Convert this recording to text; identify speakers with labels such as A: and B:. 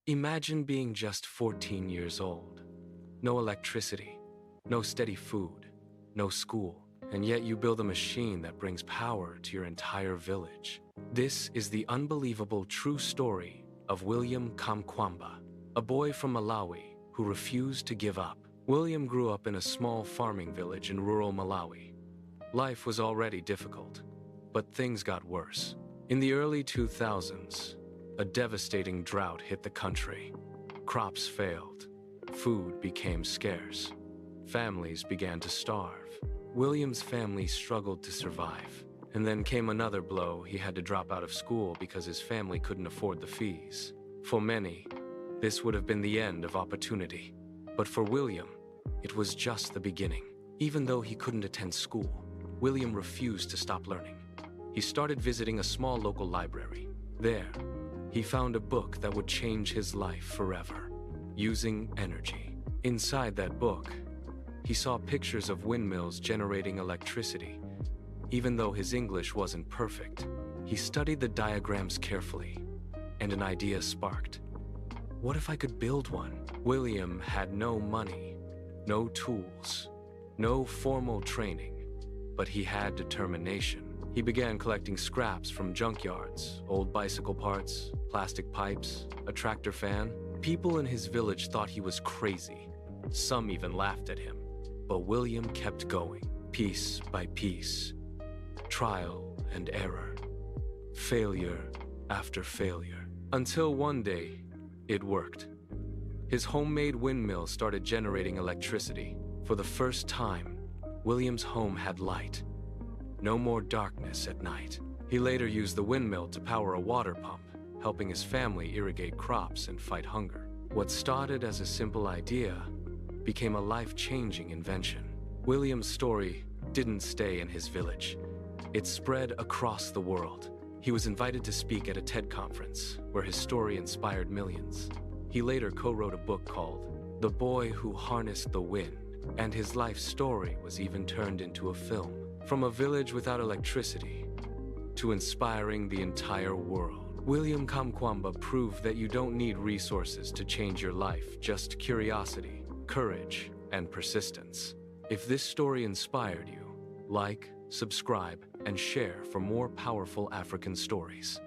A: Imagine being just 14 years old. No electricity, no steady food, no school, and yet you build a machine that brings power to your entire village. This is the unbelievable true story of William Kamkwamba, a boy from Malawi who refused to give up. William grew up in a small farming village in rural Malawi. Life was already difficult, but things got worse. In the early 2000s, a devastating drought hit the country. Crops failed. Food became scarce. Families began to starve. William's family struggled to survive. And then came another blow. He had to drop out of school because his family couldn't afford the fees. For many, this would have been the end of opportunity. But for William, it was just the beginning. Even though he couldn't attend school, William refused to stop learning. He started visiting a small local library. There, he found a book that would change his life forever, using energy. Inside that book, he saw pictures of windmills generating electricity. Even though his English wasn't perfect, he studied the diagrams carefully, and an idea sparked. What if I could build one? William had no money, no tools, no formal training, but he had determination. He began collecting scraps from junkyards, old bicycle parts, plastic pipes, a tractor fan. People in his village thought he was crazy. Some even laughed at him. But William kept going, piece by piece. Trial and error. Failure after failure. Until one day, it worked. His homemade windmill started generating electricity. For the first time, William's home had light. No more darkness at night. He later used the windmill to power a water pump, helping his family irrigate crops and fight hunger. What started as a simple idea became a life-changing invention. William's story didn't stay in his village. It spread across the world. He was invited to speak at a TED conference, where his story inspired millions. He later co-wrote a book called The Boy Who Harnessed the Wind, and his life story was even turned into a film. From a village without electricity to inspiring the entire world, William Kamkwamba proved that you don't need resources to change your life, just curiosity, courage, and persistence. If this story inspired you, like, subscribe, and share for more powerful African stories.